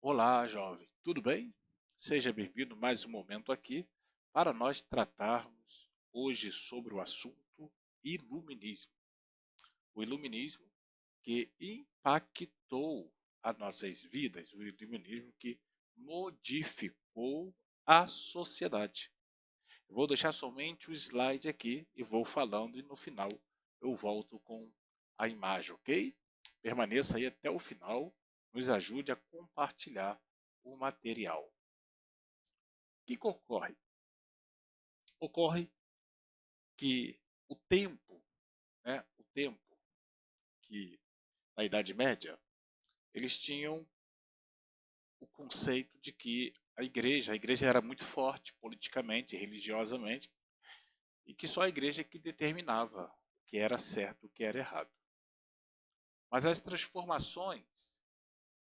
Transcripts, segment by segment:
Olá, jovem, tudo bem? Seja bem-vindo mais um momento aqui para nós tratarmos hoje sobre o assunto iluminismo. O iluminismo que impactou as nossas vidas, o iluminismo que modificou a sociedade. Eu vou deixar somente o slide aqui e vou falando e no final eu volto com a imagem, ok? Permaneça aí até o final, nos ajude a compartilhar o material. O que ocorre? Ocorre que o tempo que na Idade Média eles tinham o conceito de que a igreja era muito forte politicamente, religiosamente, e que só a igreja que determinava o que era certo e o que era errado. Mas as transformações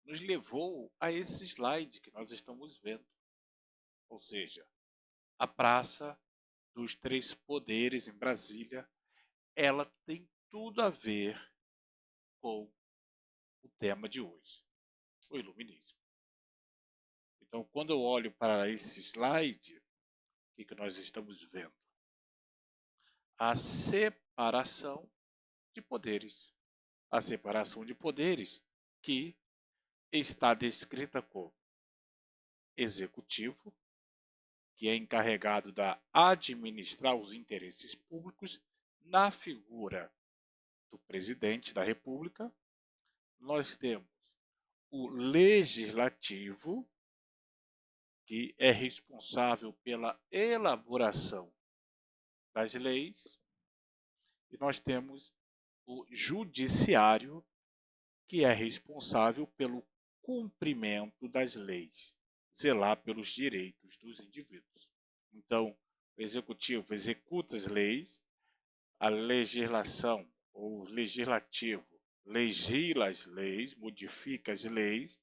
nos levou a esse slide que nós estamos vendo, ou seja, a Praça dos Três Poderes em Brasília, ela tem tudo a ver com o tema de hoje, o iluminismo. Então, quando eu olho para esse slide, o que nós estamos vendo? A separação de poderes. A separação de poderes que está descrita como executivo, que é encarregado de administrar os interesses públicos na figura do presidente da República. Nós temos o legislativo, que é responsável pela elaboração das leis, e nós temos o judiciário, que é responsável pelo cumprimento das leis, zelar pelos direitos dos indivíduos. Então, o executivo executa as leis, a legislação ou legislativo legisla as leis, modifica as leis,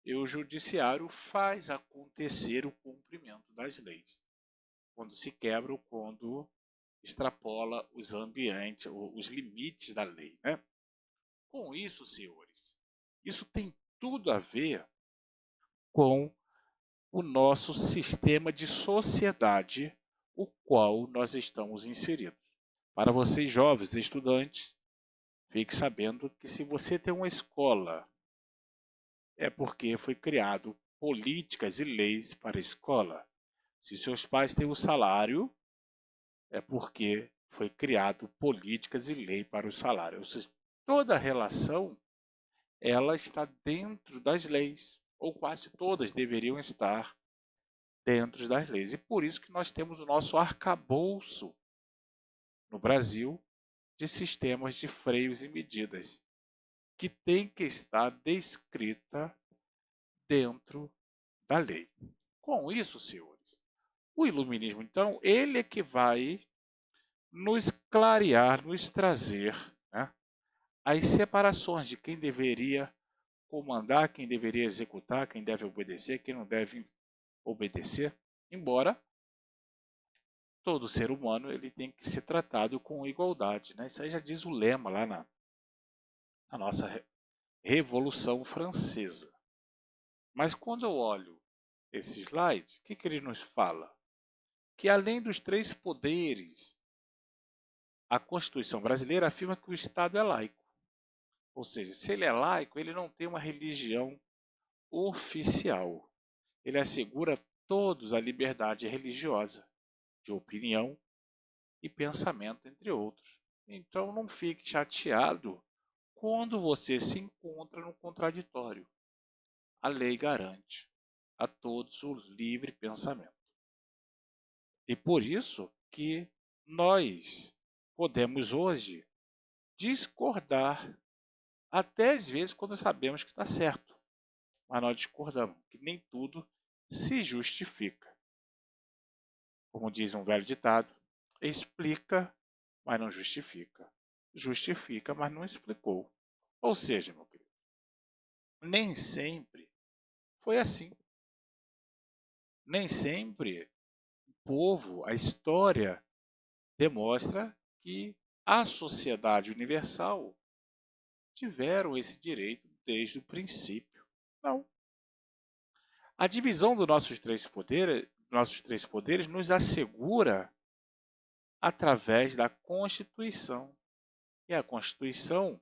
e o judiciário faz acontecer o cumprimento das leis, quando se quebra ou quando extrapola os ambientes, os limites da lei, né? Com isso, senhores, isso tem tudo a ver com o nosso sistema de sociedade, o qual nós estamos inseridos. Para vocês jovens estudantes, fique sabendo que se você tem uma escola, é porque foi criado políticas e leis para a escola. Se seus pais têm o salário, é porque foi criado políticas e lei para o salário. Ou seja, toda relação ela está dentro das leis, ou quase todas deveriam estar dentro das leis. E por isso que nós temos o nosso arcabouço no Brasil de sistemas de freios e medidas, que tem que estar descrita dentro da lei. Com isso, senhores, o iluminismo, então, ele é que vai nos clarear, nos trazer, né, as separações de quem deveria comandar, quem deveria executar, quem deve obedecer, quem não deve obedecer, embora todo ser humano ele tem que ser tratado com igualdade, né? Isso aí já diz o lema lá na nossa Revolução Francesa. Mas quando eu olho esse slide, o que ele nos fala? Que além dos três poderes, a Constituição brasileira afirma que o Estado é laico. Ou seja, se ele é laico, ele não tem uma religião oficial. Ele assegura a todos a liberdade religiosa, de opinião e pensamento, entre outros. Então não fique chateado quando você se encontra no contraditório. A lei garante a todos o livre pensamento. E por isso que nós podemos hoje discordar, até às vezes quando sabemos que está certo, mas nós discordamos, que nem tudo se justifica. Como diz um velho ditado, explica, mas não justifica. Justifica, mas não explicou. Ou seja, meu querido, nem sempre foi assim. Nem sempre o povo, a história demonstra que a sociedade universal tiveram esse direito desde o princípio. Não. A divisão nossos três poderes nos assegura através da Constituição. E a Constituição,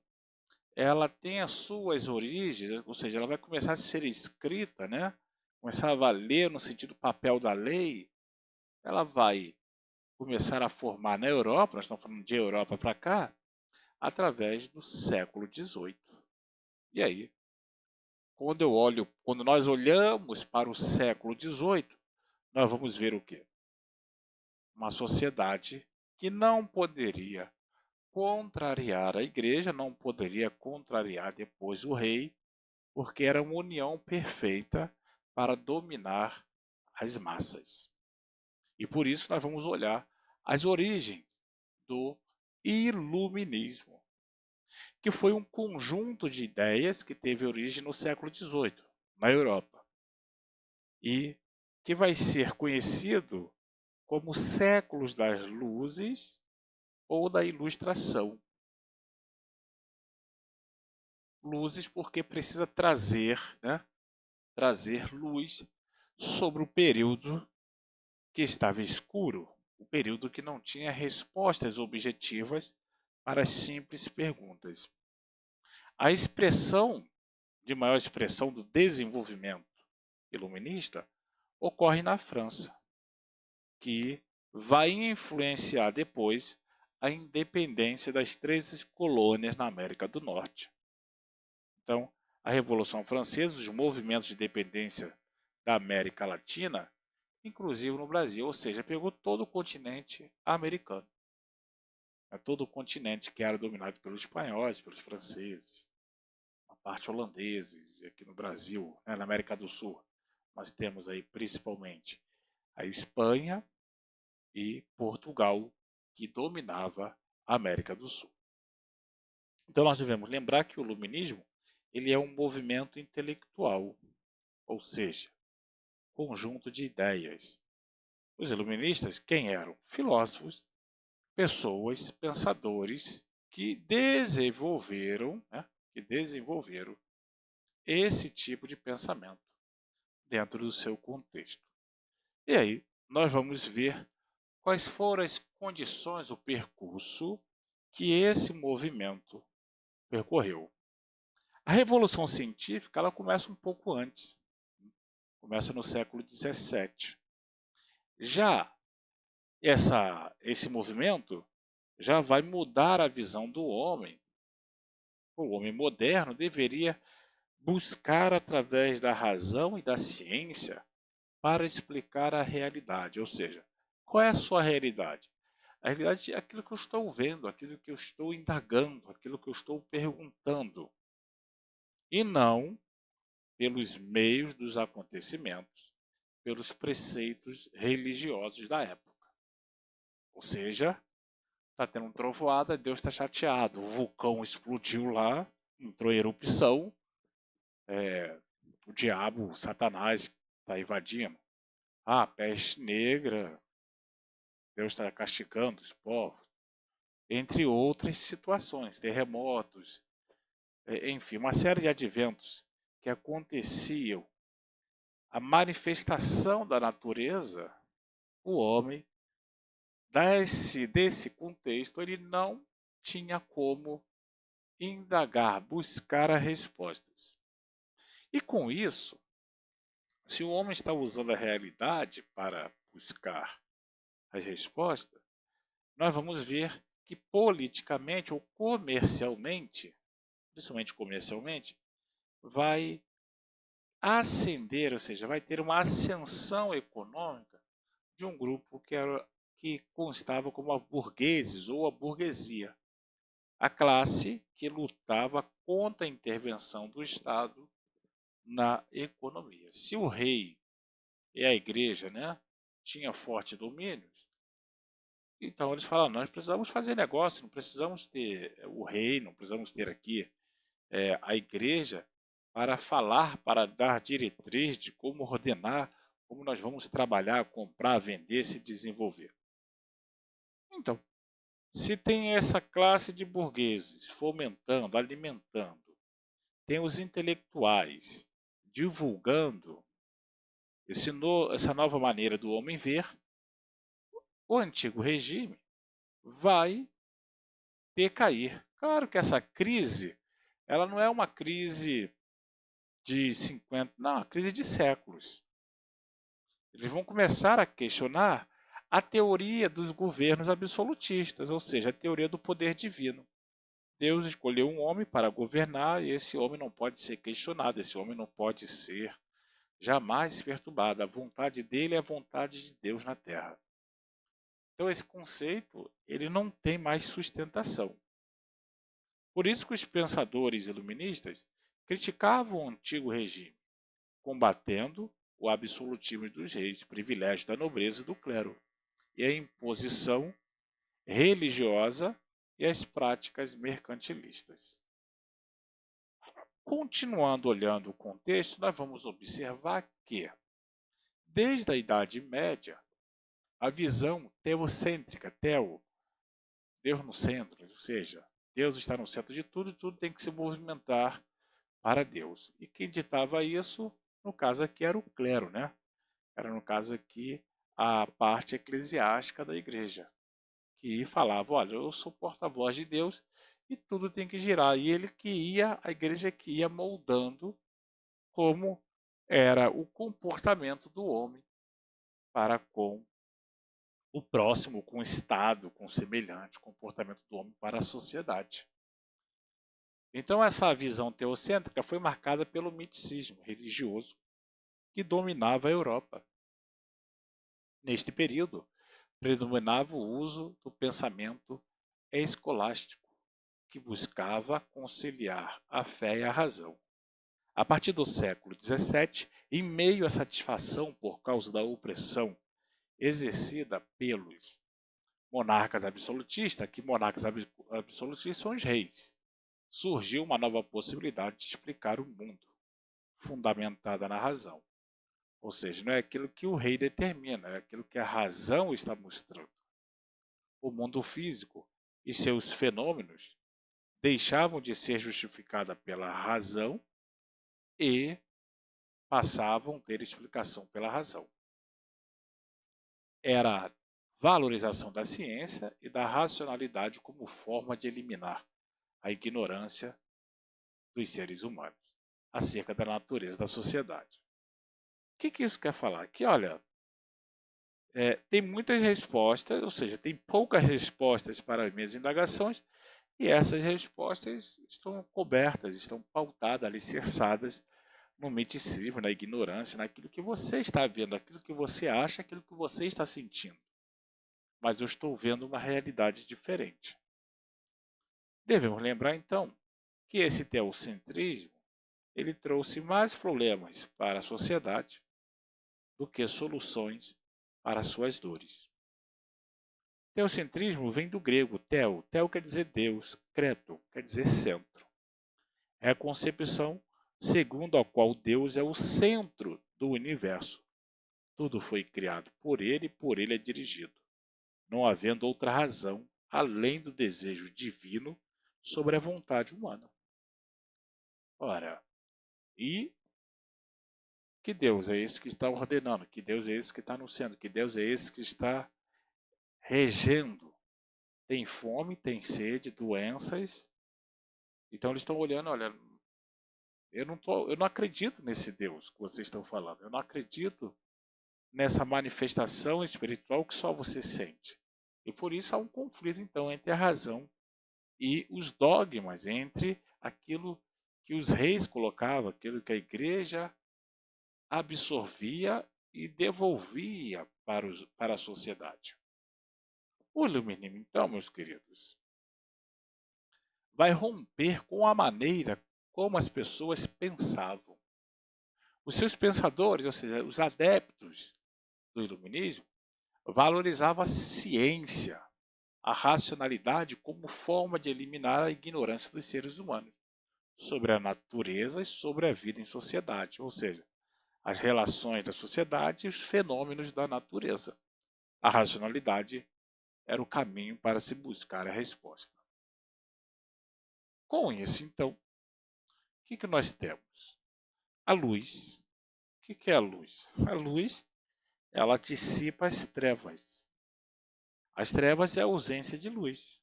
ela tem as suas origens, ou seja, ela vai começar a ser escrita, né? Começar a valer no sentido papel da lei, ela vai começar a formar na Europa, nós estamos falando de Europa para cá, através do século XVIII. E aí, quando nós olhamos para o século XVIII, nós vamos ver o quê? Uma sociedade que não poderia contrariar a igreja, não poderia contrariar depois o rei, porque era uma união perfeita para dominar as massas. E por isso nós vamos olhar as origens do iluminismo, que foi um conjunto de ideias que teve origem no século XVIII, na Europa, e que vai ser conhecido como séculos das luzes ou da ilustração. Luzes porque precisa trazer, né, trazer luz sobre o período que estava escuro, o período que não tinha respostas objetivas para as simples perguntas. A expressão de maior expressão do desenvolvimento iluminista ocorre na França, que vai influenciar depois a independência das 13 colônias na América do Norte. Então, a Revolução Francesa, os movimentos de independência da América Latina, inclusive no Brasil, ou seja, pegou todo o continente americano. Todo o continente que era dominado pelos espanhóis, pelos franceses, a parte holandeses, e aqui no Brasil, né, na América do Sul, nós temos aí principalmente a Espanha e Portugal, que dominava a América do Sul. Então nós devemos lembrar que o iluminismo ele é um movimento intelectual, ou seja, conjunto de ideias. Os iluministas, quem eram? Filósofos, pessoas, pensadores que desenvolveram, esse tipo de pensamento dentro do seu contexto. E aí nós vamos ver quais foram as condições, o percurso que esse movimento percorreu. A Revolução Científica ela começa um pouco antes, começa no século XVII. Já esse movimento já vai mudar a visão do homem. O homem moderno deveria buscar através da razão e da ciência para explicar a realidade. Ou seja, qual é a sua realidade? A realidade é aquilo que eu estou vendo, aquilo que eu estou indagando, aquilo que eu estou perguntando. E não pelos meios dos acontecimentos, pelos preceitos religiosos da época. Ou seja, está tendo um trovoada, Deus está chateado. O vulcão explodiu lá, entrou em erupção, o diabo, Satanás, está invadindo. Ah, peste negra, Deus está castigando os povos. Entre outras situações, terremotos, enfim, uma série de adventos que aconteciam. A manifestação da natureza, o homem, desse contexto, ele não tinha como indagar, buscar as respostas. E com isso, se o homem está usando a realidade para buscar as respostas, nós vamos ver que politicamente ou comercialmente, principalmente comercialmente, vai ascender, ou seja, vai ter uma ascensão econômica de um grupo que constava como a burgueses ou a burguesia, a classe que lutava contra a intervenção do Estado na economia. Se o rei e a igreja, né, tinha forte domínios, então eles falaram, nós precisamos fazer negócio, não precisamos ter o rei, não precisamos ter aqui a igreja para falar, para dar diretriz de como ordenar, como nós vamos trabalhar, comprar, vender, se desenvolver. Então, se tem essa classe de burgueses fomentando, alimentando, tem os intelectuais divulgando, essa nova maneira do homem ver, o antigo regime vai decair. Claro que essa crise, ela não é uma crise de 50, não, é uma crise de séculos. Eles vão começar a questionar a teoria dos governos absolutistas, ou seja, a teoria do poder divino. Deus escolheu um homem para governar e esse homem não pode ser questionado, esse homem não pode ser jamais perturbado. A vontade dele é a vontade de Deus na terra. Então esse conceito ele não tem mais sustentação. Por isso que os pensadores iluministas criticavam o antigo regime, combatendo o absolutismo dos reis, o privilégio da nobreza e do clero, e a imposição religiosa e as práticas mercantilistas. Continuando olhando o contexto, nós vamos observar que, desde a Idade Média, a visão teocêntrica, Deus no centro, ou seja, Deus está no centro de tudo e tudo tem que se movimentar para Deus. E quem ditava isso, no caso aqui, era o clero, né? Era, no caso aqui, a parte eclesiástica da igreja, que falava, olha, eu sou porta-voz de Deus e tudo tem que girar. E a igreja que ia moldando como era o comportamento do homem para com o próximo, com o Estado, com o semelhante, o comportamento do homem para a sociedade. Então essa visão teocêntrica foi marcada pelo misticismo religioso que dominava a Europa. Neste período, predominava o uso do pensamento escolástico, que buscava conciliar a fé e a razão. A partir do século XVII, em meio à satisfação por causa da opressão exercida pelos monarcas absolutistas, que monarcas absolutistas são os reis, surgiu uma nova possibilidade de explicar o mundo, fundamentada na razão. Ou seja, não é aquilo que o rei determina, é aquilo que a razão está mostrando. O mundo físico e seus fenômenos deixavam de ser justificados pela razão e passavam a ter explicação pela razão. Era a valorização da ciência e da racionalidade como forma de eliminar a ignorância dos seres humanos acerca da natureza da sociedade. O que isso quer falar? Que, olha, tem muitas respostas, ou seja, tem poucas respostas para as minhas indagações e essas respostas estão cobertas, estão pautadas, alicerçadas no miticismo, na ignorância, naquilo que você está vendo, aquilo que você acha, aquilo que você está sentindo. Mas eu estou vendo uma realidade diferente. Devemos lembrar, então, que esse teocentrismo ele trouxe mais problemas para a sociedade do que soluções para suas dores. Teocentrismo vem do grego theo. Theo quer dizer Deus, creto quer dizer centro. É a concepção segundo a qual Deus é o centro do universo. Tudo foi criado por ele e por ele é dirigido, não havendo outra razão além do desejo divino sobre a vontade humana. Ora, e que Deus é esse que está ordenando? Que Deus é esse que está no centro? Que Deus é esse que está regendo? Tem fome, tem sede, doenças. Então eles estão olhando, olha, eu não acredito nesse Deus que vocês estão falando. Eu não acredito nessa manifestação espiritual que só você sente. E por isso há um conflito então entre a razão e os dogmas, entre aquilo que os reis colocavam, aquilo que a igreja absorvia e devolvia para a sociedade. O iluminismo, então, meus queridos, vai romper com a maneira como as pessoas pensavam. Os seus pensadores, ou seja, os adeptos do iluminismo, valorizavam a ciência, a racionalidade como forma de eliminar a ignorância dos seres humanos sobre a natureza e sobre a vida em sociedade, ou seja, as relações da sociedade e os fenômenos da natureza. A racionalidade era o caminho para se buscar a resposta. Com isso, então, o que nós temos? A luz, que é a luz? A luz, ela dissipa as trevas. As trevas é a ausência de luz.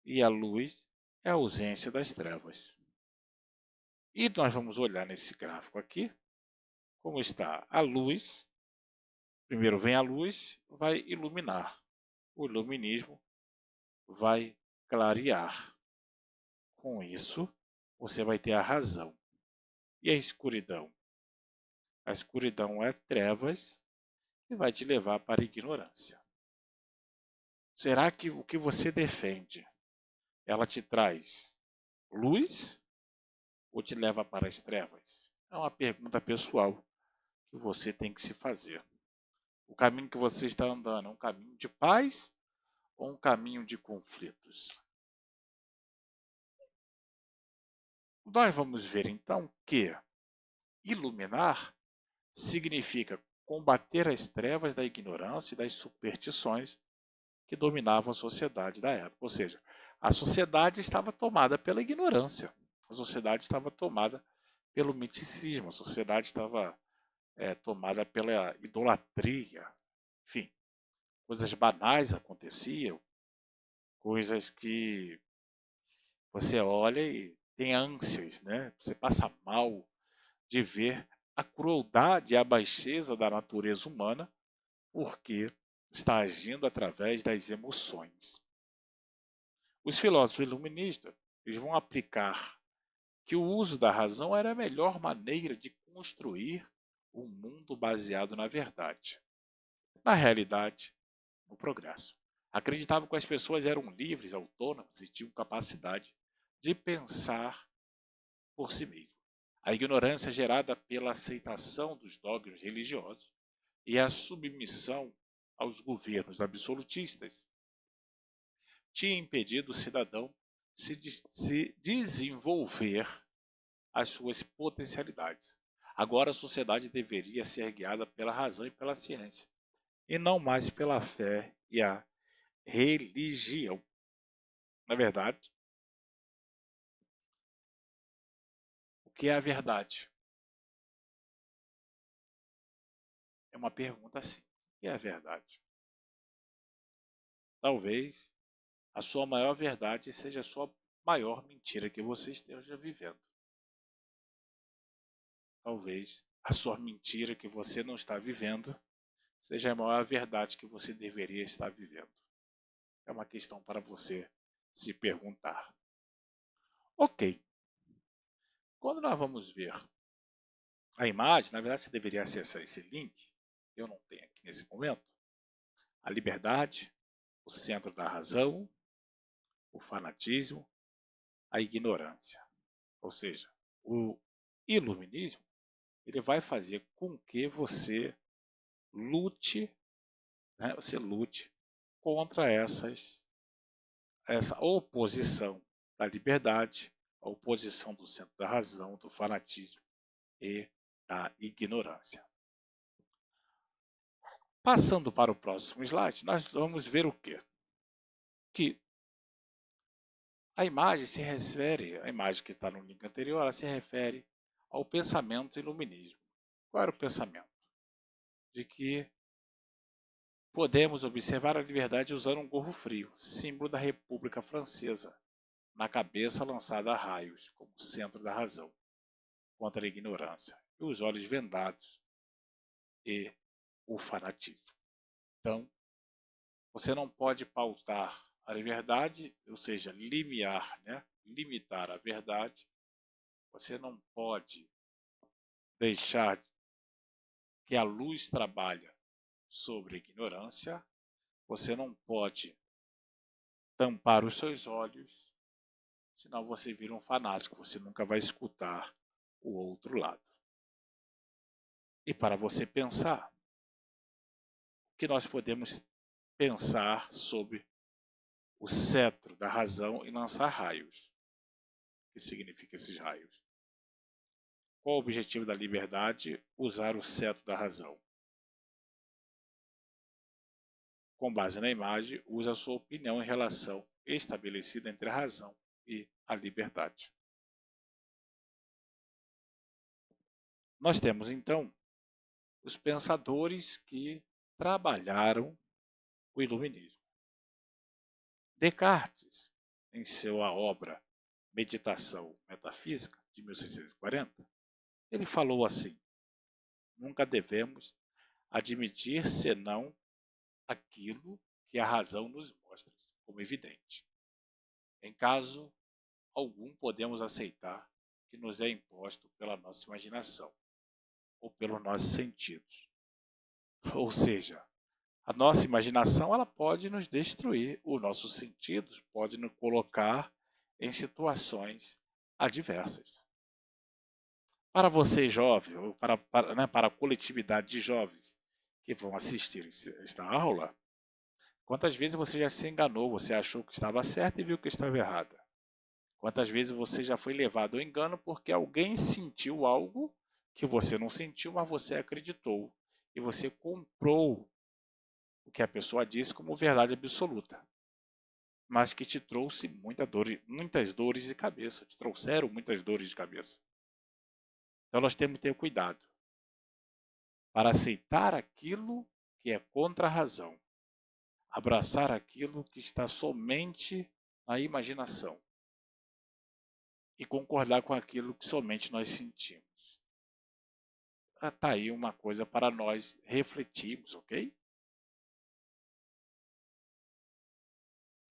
E a luz é a ausência das trevas. E nós vamos olhar nesse gráfico aqui, como está a luz. Primeiro vem a luz, vai iluminar. O iluminismo vai clarear. Com isso, você vai ter a razão. E a escuridão? A escuridão é trevas e vai te levar para a ignorância. Será que o que você defende, ela te traz luz ou te leva para as trevas? É uma pergunta pessoal que você tem que se fazer. O caminho que você está andando é um caminho de paz ou um caminho de conflitos? Nós vamos ver então que iluminar significa combater as trevas da ignorância e das superstições que dominavam a sociedade da época. Ou seja, a sociedade estava tomada pela ignorância, a sociedade estava tomada pelo misticismo, a sociedade estava tomada pela idolatria. Enfim, coisas banais aconteciam, coisas que você olha e tem ânsias, né? Você passa mal de ver a crueldade e a baixeza da natureza humana, porque está agindo através das emoções. Os filósofos iluministas eles vão aplicar que o uso da razão era a melhor maneira de construir um mundo baseado na verdade, na realidade, no progresso. Acreditavam que as pessoas eram livres, autônomas e tinham capacidade de pensar por si mesmas. A ignorância gerada pela aceitação dos dogmas religiosos e a submissão aos governos absolutistas tinha impedido o cidadão se desenvolver as suas potencialidades. Agora a sociedade deveria ser guiada pela razão e pela ciência, e não mais pela fé e a religião. Na verdade, o que é a verdade? É uma pergunta assim. O que é a verdade? Talvez a sua maior verdade seja a sua maior mentira que você esteja vivendo. Talvez a sua mentira que você não está vivendo seja a maior verdade que você deveria estar vivendo. É uma questão para você se perguntar. Ok, quando nós vamos ver a imagem, na verdade você deveria acessar esse link, eu não tenho aqui nesse momento, a liberdade, o centro da razão, o fanatismo, a ignorância. Ou seja, o iluminismo ele vai fazer com que você lute, né, você lute contra essa oposição da liberdade, a oposição do centro da razão, do fanatismo e da ignorância. Passando para o próximo slide, nós vamos ver o quê? Que a imagem se refere, a imagem que está no link anterior, ela se refere ao pensamento iluminismo. Qual era o pensamento? De que podemos observar a liberdade usando um gorro frio, símbolo da República Francesa, na cabeça lançada a raios, como centro da razão, contra a ignorância, e os olhos vendados e o fanatismo. Então, você não pode pautar a liberdade, ou seja, limitar a verdade. Você não pode deixar que a luz trabalhe sobre a ignorância. Você não pode tampar os seus olhos, senão você vira um fanático, você nunca vai escutar o outro lado. E para você pensar, o que nós podemos pensar sobre o cetro da razão e lançar raios? O que significa esses raios? Qual o objetivo da liberdade? Usar o cetro da razão. Com base na imagem, use a sua opinião em relação estabelecida entre a razão e a liberdade. Nós temos, então, os pensadores que trabalharam o iluminismo. Descartes, em sua obra Meditação Metafísica, de 1640, ele falou assim: nunca devemos admitir senão aquilo que a razão nos mostra como evidente. Em caso algum, podemos aceitar que nos é imposto pela nossa imaginação ou pelos nossos sentidos. Ou seja, a nossa imaginação ela pode nos destruir, os nossos sentidos podem nos colocar em situações adversas. Para você jovem, ou para a coletividade de jovens que vão assistir esta aula, quantas vezes você já se enganou, você achou que estava certo e viu que estava errada? Quantas vezes você já foi levado ao engano porque alguém sentiu algo que você não sentiu, mas você acreditou. E você comprou o que a pessoa disse como verdade absoluta, mas que te trouxe muitas dores de cabeça, te trouxeram muitas dores de cabeça. Então nós temos que ter cuidado para aceitar aquilo que é contra a razão, abraçar aquilo que está somente na imaginação e concordar com aquilo que somente nós sentimos. Está aí uma coisa para nós refletirmos, ok?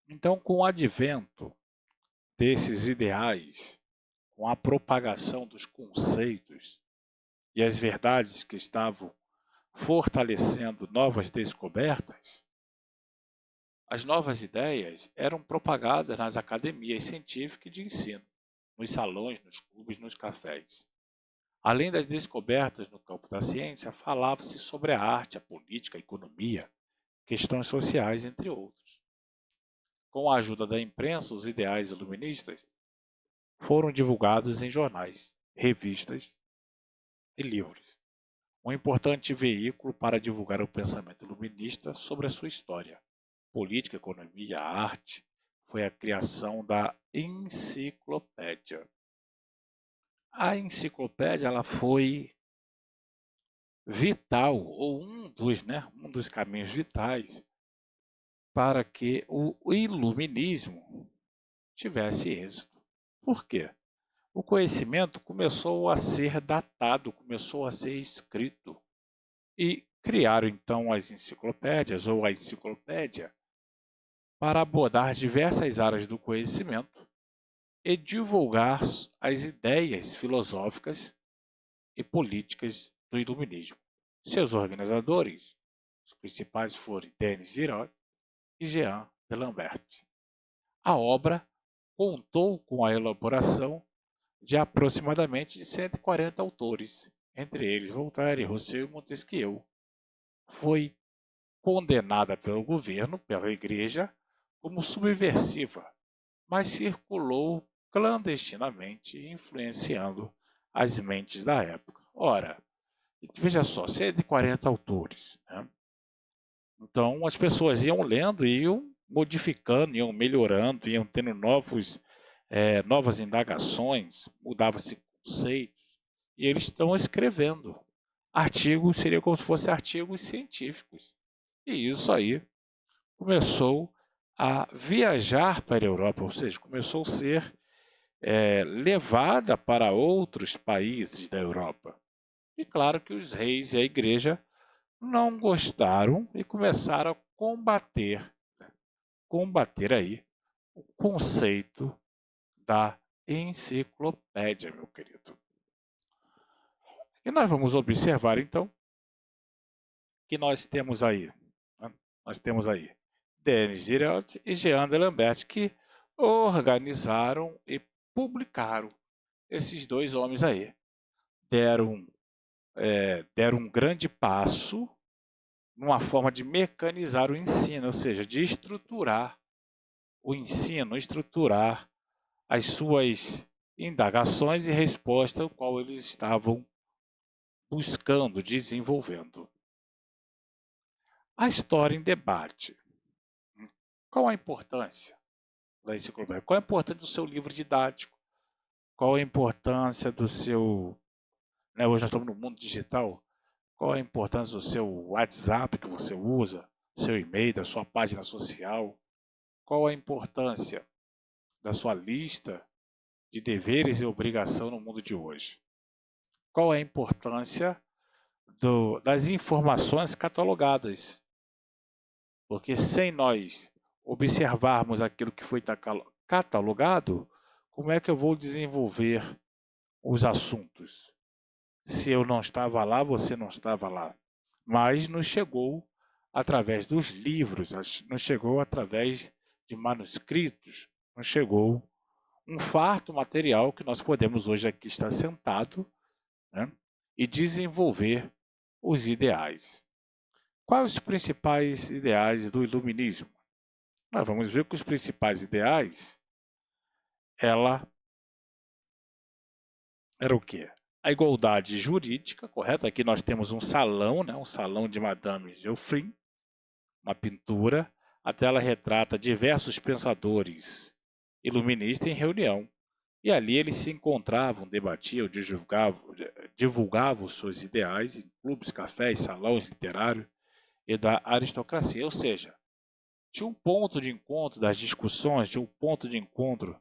Então, com o advento desses ideais, com a propagação dos conceitos e as verdades que estavam fortalecendo novas descobertas, as novas ideias eram propagadas nas academias científicas e de ensino, nos salões, nos clubes, nos cafés. Além das descobertas no campo da ciência, falava-se sobre a arte, a política, a economia, questões sociais, entre outros. Com a ajuda da imprensa, os ideais iluministas foram divulgados em jornais, revistas e livros. Um importante veículo para divulgar o pensamento iluminista sobre a sua história, política, economia, arte, foi a criação da enciclopédia. A enciclopédia ela foi vital, ou um dos caminhos vitais para que o iluminismo tivesse êxito. Por quê? O conhecimento começou a ser datado, começou a ser escrito. E criaram então as enciclopédias ou a enciclopédia para abordar diversas áreas do conhecimento e divulgar as ideias filosóficas e políticas do iluminismo. Seus organizadores, os principais foram Denis Diderot e Jean D'Alembert. A obra contou com a elaboração de aproximadamente 140 autores, entre eles Voltaire, Rousseau e Montesquieu. Foi condenada pelo governo, pela igreja, como subversiva, mas circulou clandestinamente, influenciando as mentes da época. Ora, veja só, 140 autores, né? Então as pessoas iam lendo e iam modificando, iam melhorando, iam tendo novas indagações, mudava-se conceitos, e eles estão escrevendo. Artigos seria como se fossem artigos científicos. E isso aí começou a viajar para a Europa, ou seja, começou a ser levada para outros países da Europa. E claro que os reis e a igreja não gostaram e começaram a combater aí o conceito da enciclopédia, meu querido. E nós vamos observar então que nós temos aí Denis Diderot e Jean D'Alembert que organizaram e publicaram esses dois homens aí. Deram um grande passo numa forma de mecanizar o ensino, ou seja, de estruturar o ensino, estruturar as suas indagações e respostas, o qual eles estavam buscando, desenvolvendo. A história em debate. Qual a importância da enciclopédia? Qual a importância do seu livro didático? Qual a importância do seu né? Hoje nós estamos no mundo digital. Qual a importância do seu WhatsApp que você usa, seu e-mail, da sua página social? Qual a importância da sua lista de deveres e obrigação no mundo de hoje? Qual é a importância das informações catalogadas? Porque sem nós observarmos aquilo que foi catalogado, como é que eu vou desenvolver os assuntos? Se eu não estava lá, você não estava lá. Mas nos chegou através dos livros, nos chegou através de manuscritos, nos chegou um farto material que nós podemos hoje aqui estar sentado, né, e desenvolver os ideais. Quais os principais ideais do iluminismo? Nós vamos ver que os principais ideais, ela era o quê? A igualdade jurídica, correto? Aqui nós temos um salão, né, um salão de Madame Geoffrin, uma pintura. A tela retrata diversos pensadores iluministas em reunião. E ali eles se encontravam, debatiam, divulgavam seus ideais em clubes, cafés, salões literários e da aristocracia. Ou seja, tinha um ponto de encontro das discussões, tinha um ponto de encontro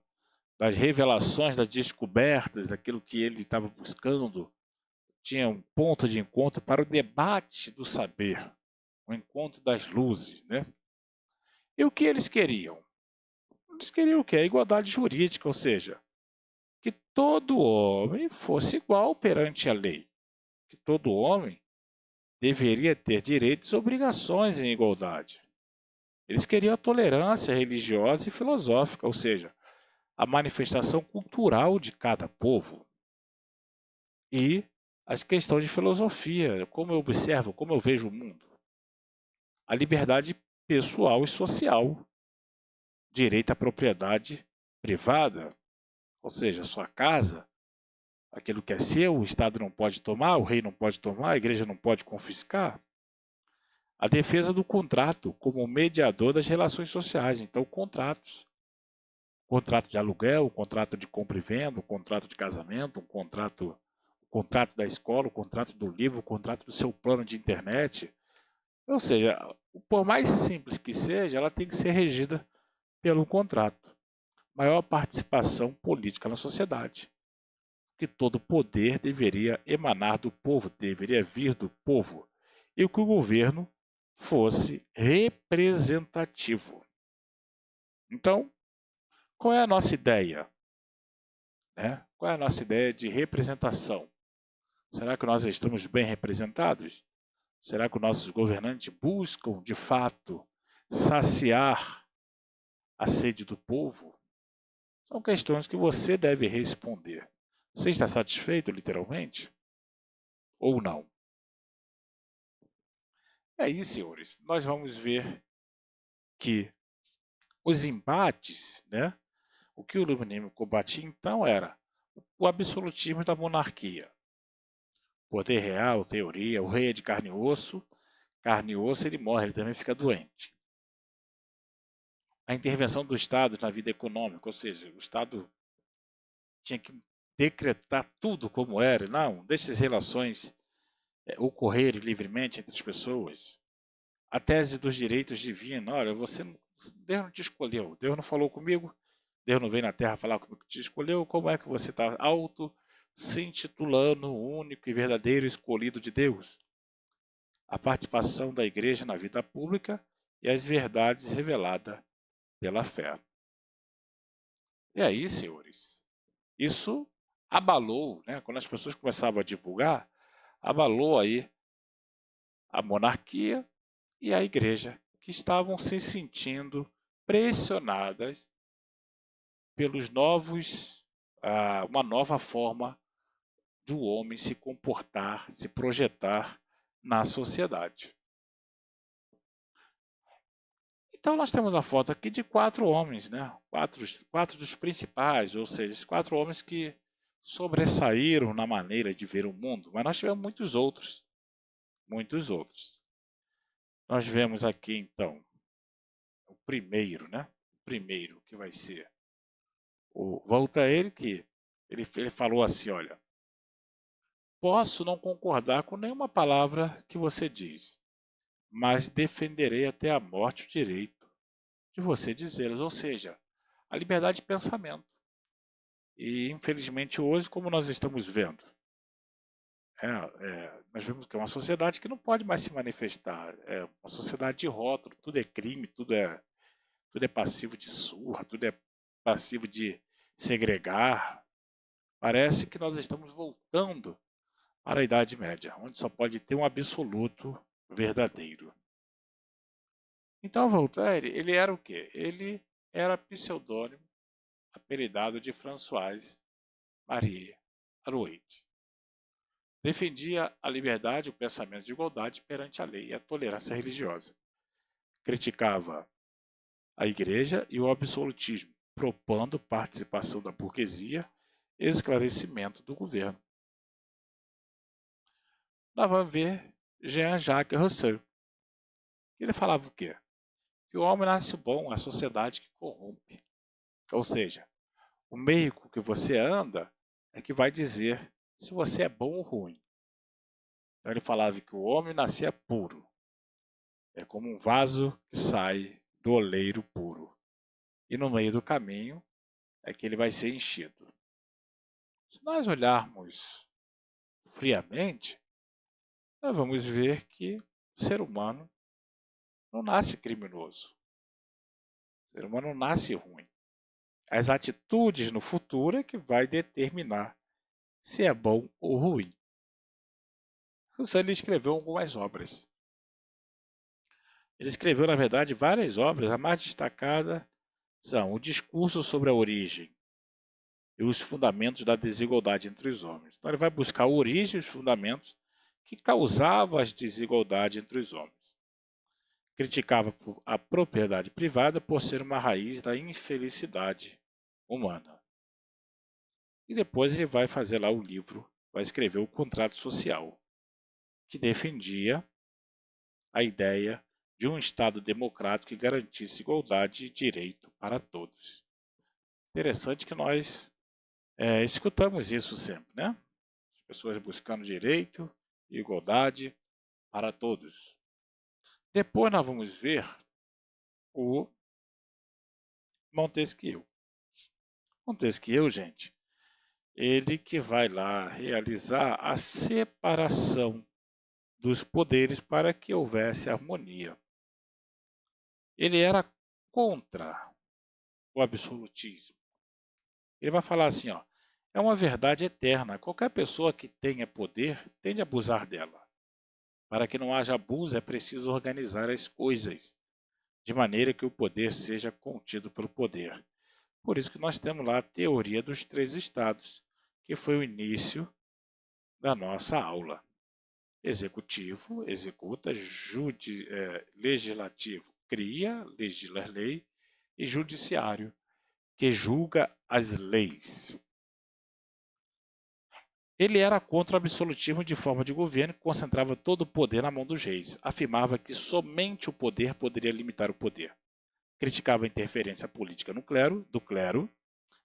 das revelações, das descobertas, daquilo que ele estava buscando. Tinha um ponto de encontro para o debate do saber, o encontro das luzes, né? E o que eles queriam? Eles queriam o quê? A igualdade jurídica, ou seja, que todo homem fosse igual perante a lei, que todo homem deveria ter direitos e obrigações em igualdade. Eles queriam a tolerância religiosa e filosófica, ou seja, a manifestação cultural de cada povo. E as questões de filosofia, como eu observo, como eu vejo o mundo. A liberdade pessoal e social, direito à propriedade privada, ou seja, sua casa, aquilo que é seu, o Estado não pode tomar, o rei não pode tomar, a igreja não pode confiscar. A defesa do contrato como mediador das relações sociais. Então, contratos. Contrato de aluguel, contrato de compra e venda, contrato de casamento, o contrato da escola, o contrato do livro, o contrato do seu plano de internet. Ou seja, por mais simples que seja, ela tem que ser regida pelo contrato. Maior participação política na sociedade. Que todo poder deveria emanar do povo, deveria vir do povo. E que o governo fosse representativo. Então, qual é a nossa ideia? Qual é a nossa ideia de representação? Será que nós estamos bem representados? Será que os nossos governantes buscam, de fato, saciar a sede do povo? São questões que você deve responder. Você está satisfeito, literalmente? Ou não? E aí, senhores, nós vamos ver que os embates, né? O que o iluminismo combatia então era o absolutismo da monarquia. Poder real, teoria, o rei é de carne e osso ele morre, ele também fica doente. A intervenção do Estado na vida econômica, ou seja, o Estado tinha que decretar tudo como era, não, deixe as relações ocorrerem livremente entre as pessoas. A tese dos direitos divinos, olha, Deus não te escolheu, Deus não falou comigo, Deus não veio na Terra falar comigo que te escolheu, como é que você está se intitulando o único e verdadeiro escolhido de Deus? A participação da igreja na vida pública e as verdades reveladas pela fé. E aí, senhores, isso abalou, né? Quando as pessoas começavam a divulgar, abalou aí a monarquia e a igreja, que estavam se sentindo pressionadas pelos uma nova forma do homem se comportar, se projetar na sociedade. Então nós temos a foto aqui de 4 homens, né? Quatro dos principais, ou seja, esses 4 homens que sobressaíram na maneira de ver o mundo. Mas nós tivemos muitos outros, muitos outros. Nós vemos aqui então o primeiro, né? O primeiro que vai ser o Voltaire, que ele falou assim, olha, posso não concordar com nenhuma palavra que você diz, mas defenderei até a morte o direito de você dizê-las, ou seja, a liberdade de pensamento. E infelizmente hoje, como nós estamos vendo, nós vemos que é uma sociedade que não pode mais se manifestar, é uma sociedade de rótulo, tudo é crime, tudo é passivo de surra, tudo é passivo de segregar. Parece que nós estamos voltando para a Idade Média, onde só pode ter um absoluto verdadeiro. Então Voltaire, ele era o quê? Ele era pseudônimo, apelidado de François-Marie Arouet. Defendia a liberdade, o pensamento de igualdade perante a lei e a tolerância religiosa. Criticava a igreja e o absolutismo, propondo participação da burguesia e esclarecimento do governo. Nós vamos ver Jean-Jacques Rousseau. Ele falava o quê? Que o homem nasce bom, a sociedade que corrompe. Ou seja, o meio com que você anda é que vai dizer se você é bom ou ruim. Então ele falava que o homem nascia puro. É como um vaso que sai do oleiro puro. E no meio do caminho é que ele vai ser enchido. Se nós olharmos friamente, nós vamos ver que o ser humano não nasce criminoso. O ser humano não nasce ruim. As atitudes no futuro é que vai determinar se é bom ou ruim. Rousseau ele escreveu algumas obras. Ele escreveu, na verdade, várias obras. A mais destacada são O Discurso sobre a Origem e os Fundamentos da Desigualdade entre os Homens. Então ele vai buscar a origem e os fundamentos que causavam as desigualdades entre os homens. Criticava a propriedade privada por ser uma raiz da infelicidade humana. E depois ele vai fazer lá o livro, vai escrever o Contrato Social, que defendia a ideia de um Estado democrático que garantisse igualdade e direito para todos. Interessante que nós escutamos isso sempre, né? As pessoas buscando direito e igualdade para todos. Depois nós vamos ver o Montesquieu. Montesquieu, gente, ele que vai lá realizar a separação dos poderes para que houvesse harmonia. Ele era contra o absolutismo. Ele vai falar assim, ó, é uma verdade eterna. Qualquer pessoa que tenha poder tende a abusar dela. Para que não haja abuso, é preciso organizar as coisas, de maneira que o poder seja contido pelo poder. Por isso que nós temos lá a teoria dos 3 estados, que foi o início da nossa aula. Executivo, executa, legislativo, cria, legisla a lei, e judiciário, que julga as leis. Ele era contra o absolutismo de forma de governo que concentrava todo o poder na mão dos reis. Afirmava que somente o poder poderia limitar o poder. Criticava a interferência política do clero,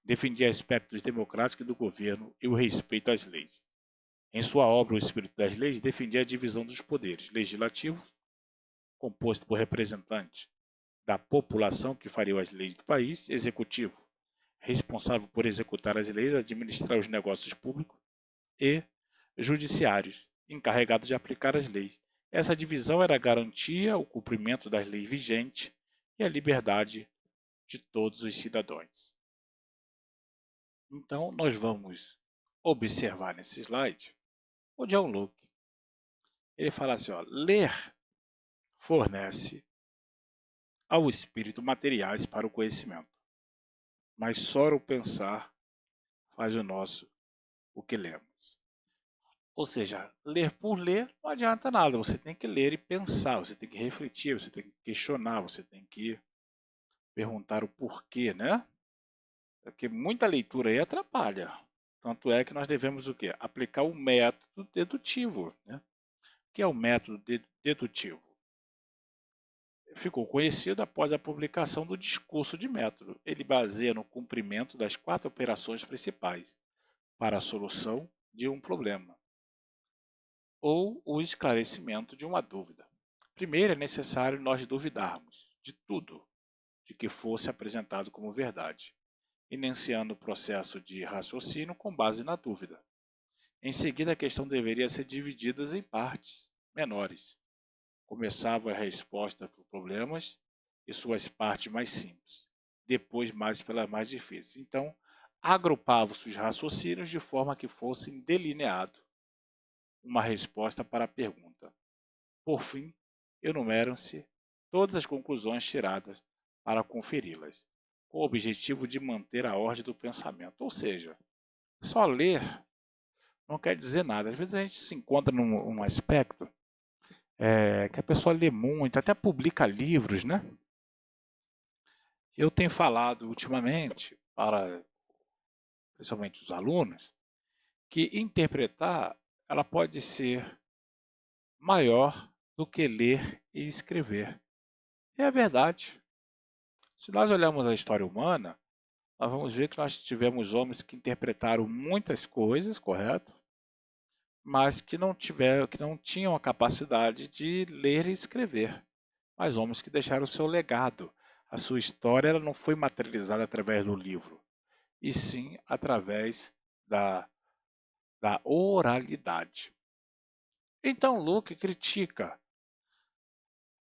defendia aspectos democráticos do governo e o respeito às leis. Em sua obra O Espírito das Leis, defendia a divisão dos poderes legislativo, composto por representantes da população que fariam as leis do país, executivo, responsável por executar as leis, administrar os negócios públicos, e judiciários, encarregados de aplicar as leis. Essa divisão era a garantia o cumprimento das leis vigentes e a liberdade de todos os cidadãos. Então, nós vamos observar nesse slide o John Locke. Ele fala assim, ó, ler fornece ao espírito materiais para o conhecimento, mas só o pensar faz o nosso o que lemos. Ou seja, ler por ler não adianta nada, você tem que ler e pensar, você tem que refletir, você tem que questionar, você tem que perguntar o porquê, né? Porque muita leitura aí atrapalha. Tanto é que nós devemos o quê? Aplicar o método dedutivo, né? O que é o método dedutivo? Ficou conhecido após a publicação do discurso de método. Ele baseia no cumprimento das 4 operações principais para a solução de um problema. ou o esclarecimento de uma dúvida. Primeiro, é necessário nós duvidarmos de tudo de que fosse apresentado como verdade, iniciando o processo de raciocínio com base na dúvida. Em seguida, a questão deveria ser dividida em partes menores. Começava a resposta por problemas e suas partes mais simples, depois mais pelas mais difíceis. Então, agrupava-se os raciocínios de forma que fossem delineado uma resposta para a pergunta. Por fim, enumeram-se todas as conclusões tiradas para conferi-las, com o objetivo de manter a ordem do pensamento. Ou seja, só ler não quer dizer nada. Às vezes a gente se encontra num aspecto que a pessoa lê muito, até publica livros, né? Eu tenho falado ultimamente para principalmente os alunos que interpretar ela pode ser maior do que ler e escrever. E é verdade. Se nós olharmos a história humana, nós vamos ver que nós tivemos homens que interpretaram muitas coisas, correto? Mas que não tinham a capacidade de ler e escrever. Mas homens que deixaram o seu legado. A sua história ela não foi materializada através do livro, e sim através da oralidade. Então Luke critica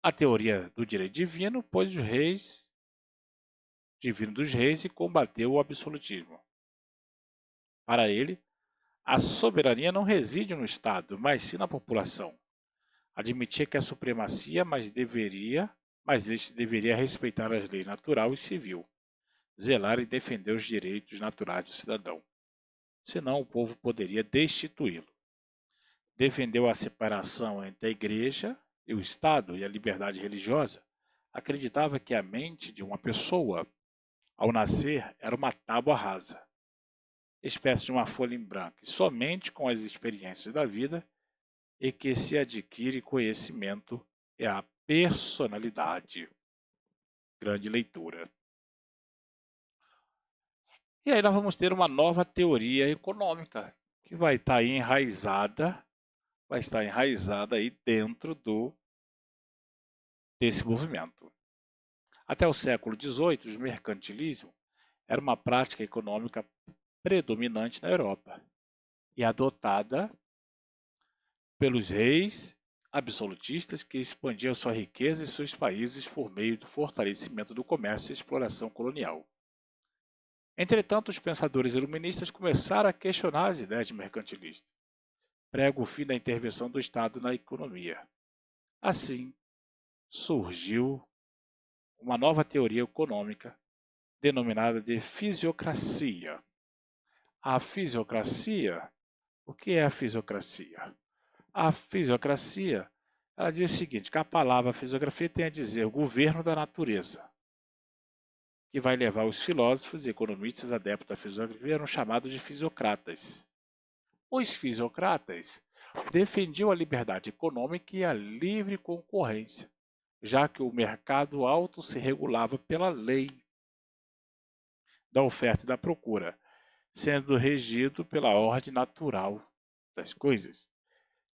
a teoria do direito divino, pois os reis, divino dos reis, e combateu o absolutismo. Para ele, a soberania não reside no Estado, mas sim na população. Admitia que a supremacia, mas este deveria respeitar as leis natural e civil, zelar e defender os direitos naturais do cidadão. Senão o povo poderia destituí-lo. Defendeu a separação entre a igreja e o Estado e a liberdade religiosa. Acreditava que a mente de uma pessoa, ao nascer, era uma tábua rasa, espécie de uma folha em branco, e somente com as experiências da vida e que se adquire conhecimento é a personalidade. Grande leitura. E aí nós vamos ter uma nova teoria econômica que vai estar enraizada aí dentro desse movimento. Até o século XVIII, o mercantilismo era uma prática econômica predominante na Europa e adotada pelos reis absolutistas que expandiam sua riqueza e seus países por meio do fortalecimento do comércio e exploração colonial. Entretanto, os pensadores iluministas começaram a questionar as ideias mercantilistas, prega o fim da intervenção do Estado na economia. Assim, surgiu uma nova teoria econômica denominada de fisiocracia. A fisiocracia, o que é a fisiocracia? A fisiocracia, ela diz o seguinte, que a palavra fisiografia tem a dizer o governo da natureza, que vai levar os filósofos e economistas adeptos da fisiografia eram chamados de fisiocratas. Os fisiocratas defendiam a liberdade econômica e a livre concorrência, já que o mercado alto se regulava pela lei da oferta e da procura, sendo regido pela ordem natural das coisas.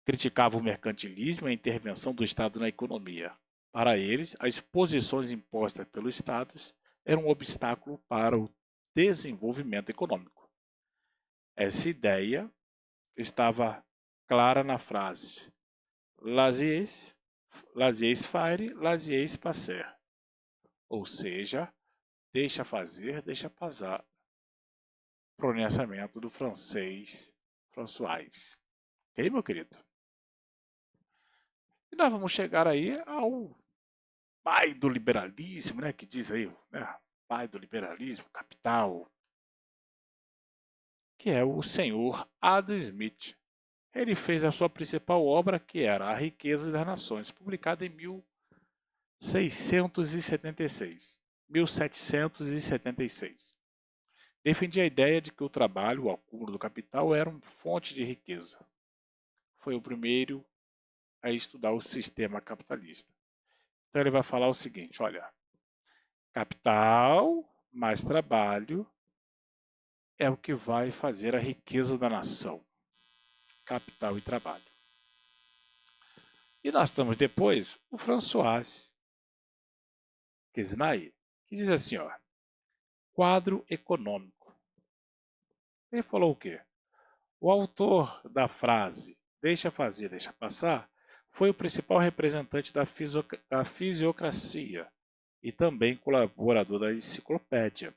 Criticava o mercantilismo e a intervenção do Estado na economia. Para eles, as posições impostas pelos Estados eram um obstáculo para o desenvolvimento econômico. Essa ideia estava clara na frase laissez faire, laissez passer, ou seja, deixa fazer, deixa passar. Pronunciamento do francês François. Ok, meu querido? E nós vamos chegar aí ao pai do liberalismo, né? Que diz aí, né? Pai do liberalismo, capital, que é o senhor Adam Smith. Ele fez a sua principal obra, que era A Riqueza das Nações, publicada em 1676. 1776. Defendia a ideia de que o trabalho, o acúmulo do capital, era uma fonte de riqueza. Foi o primeiro a estudar o sistema capitalista. Então ele vai falar o seguinte, olha, capital mais trabalho é o que vai fazer a riqueza da nação. Capital e trabalho. E nós temos depois o François Quesnay, que diz assim, ó, quadro econômico. Ele falou o quê? O autor da frase deixa fazer, deixa passar, foi o principal representante da fisiocracia e também colaborador da enciclopédia.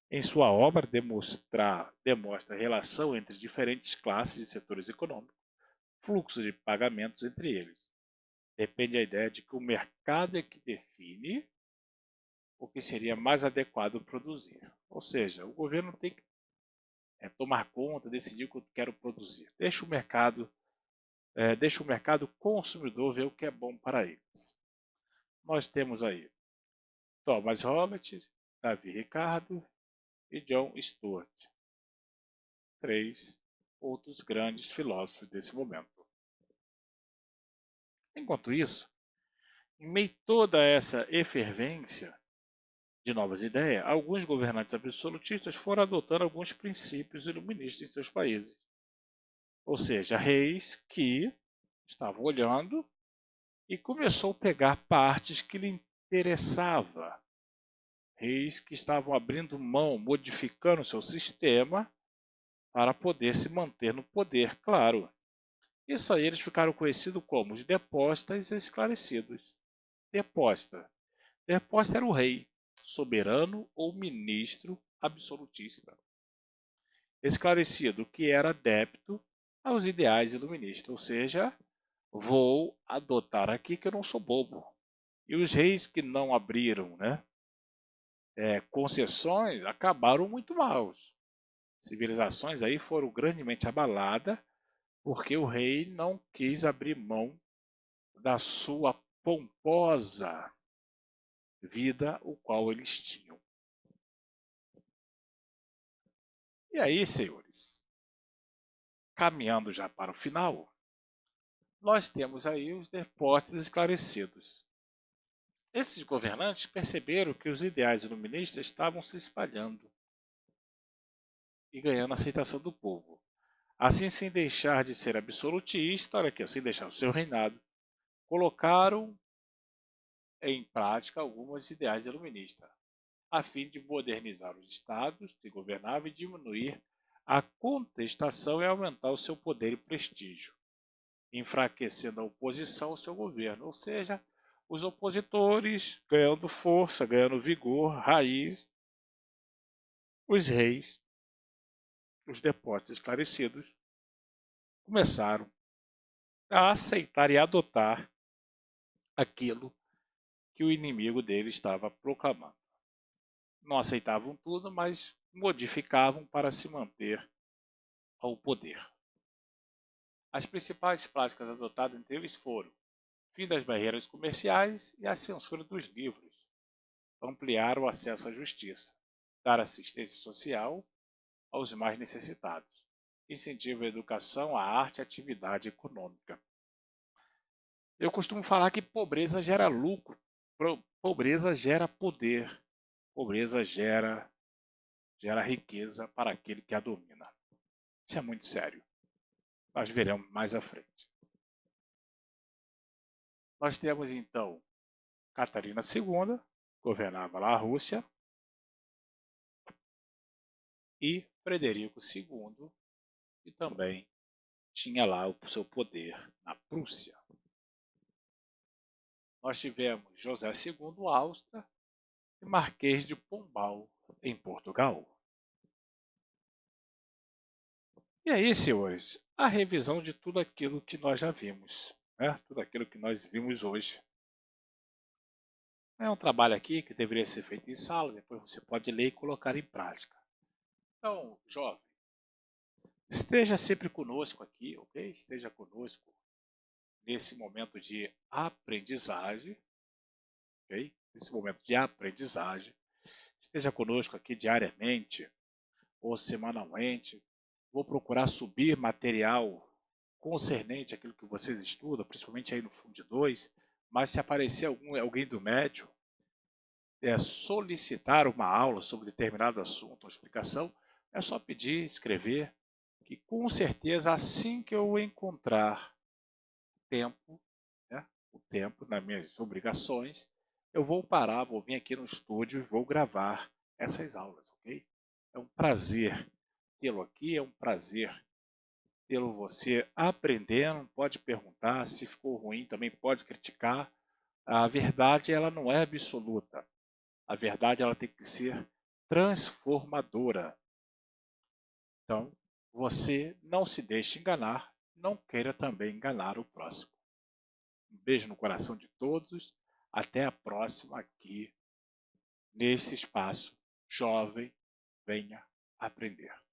Em sua obra, demonstra a relação entre diferentes classes e setores econômicos, fluxos de pagamentos entre eles. Depende da ideia de que o mercado é que define o que seria mais adequado produzir. Ou seja, o governo tem que tomar conta, decidir o que eu quero produzir. Deixa o mercado consumidor ver o que é bom para eles. Nós temos aí Thomas Hobbes, Davi Ricardo e John Stuart, três outros grandes filósofos desse momento. Enquanto isso, em meio a toda essa efervescência de novas ideias, alguns governantes absolutistas foram adotando alguns princípios iluministas em seus países. Ou seja, reis que estavam olhando e começou a pegar partes que lhe interessava. Reis que estavam abrindo mão, modificando seu sistema para poder se manter no poder, claro. Isso aí eles ficaram conhecidos como os depostas esclarecidos. Deposta. Deposta era o rei, soberano ou ministro absolutista. Esclarecido que era adepto aos ideais iluministas, ou seja, vou adotar aqui que eu não sou bobo. E os reis que não abriram concessões acabaram muito maus. Civilizações aí foram grandemente abaladas porque o rei não quis abrir mão da sua pomposa vida, o qual eles tinham. E aí, senhores, caminhando já para o final, nós temos aí os depósitos esclarecidos. Esses governantes perceberam que os ideais iluministas estavam se espalhando e ganhando a aceitação do povo. Assim, sem deixar de ser absolutista, olha aqui, sem deixar o seu reinado, colocaram em prática alguns ideais iluministas, a fim de modernizar os estados que governavam e diminuir a contestação e aumentar o seu poder e prestígio, enfraquecendo a oposição ao seu governo, ou seja, os opositores ganhando força, ganhando vigor, raiz, os reis, os depósitos esclarecidos, começaram a aceitar e adotar aquilo que o inimigo dele estava proclamando. Não aceitavam tudo, mas modificavam para se manter ao poder. As principais práticas adotadas entre eles foram fim das barreiras comerciais e a censura dos livros, ampliar o acesso à justiça, dar assistência social aos mais necessitados, incentivo à educação, à arte e à atividade econômica. Eu costumo falar que pobreza gera lucro, pobreza gera poder, pobreza gera riqueza para aquele que a domina. Isso é muito sério. Nós veremos mais à frente. Nós temos então Catarina II, governava lá a Rússia, e Frederico II, que também tinha lá o seu poder na Prússia. Nós tivemos José II Áustria e Marquês de Pombal, em Portugal. E aí, senhores, a revisão de tudo aquilo que nós já vimos, tudo aquilo que nós vimos hoje. É um trabalho aqui que deveria ser feito em sala, depois você pode ler e colocar em prática. Então, jovem, esteja sempre conosco aqui, ok? Esteja conosco nesse momento de aprendizagem, ok? Nesse momento de aprendizagem. Esteja conosco aqui diariamente ou semanalmente. Vou procurar subir material concernente àquilo que vocês estudam, principalmente aí no Fundo 2, mas se aparecer alguém do médio, solicitar uma aula sobre determinado assunto, uma explicação, é só pedir, escrever, que com certeza assim que eu encontrar tempo, o tempo, nas minhas obrigações, eu vou parar, vou vir aqui no estúdio e vou gravar essas aulas, ok? É um prazer tê-lo aqui, é um prazer tê-lo você aprendendo, pode perguntar, se ficou ruim também pode criticar. A verdade ela não é absoluta, a verdade ela tem que ser transformadora. Então, você não se deixe enganar, não queira também enganar o próximo. Um beijo no coração de todos, até a próxima aqui nesse espaço Jovem Venha Aprender.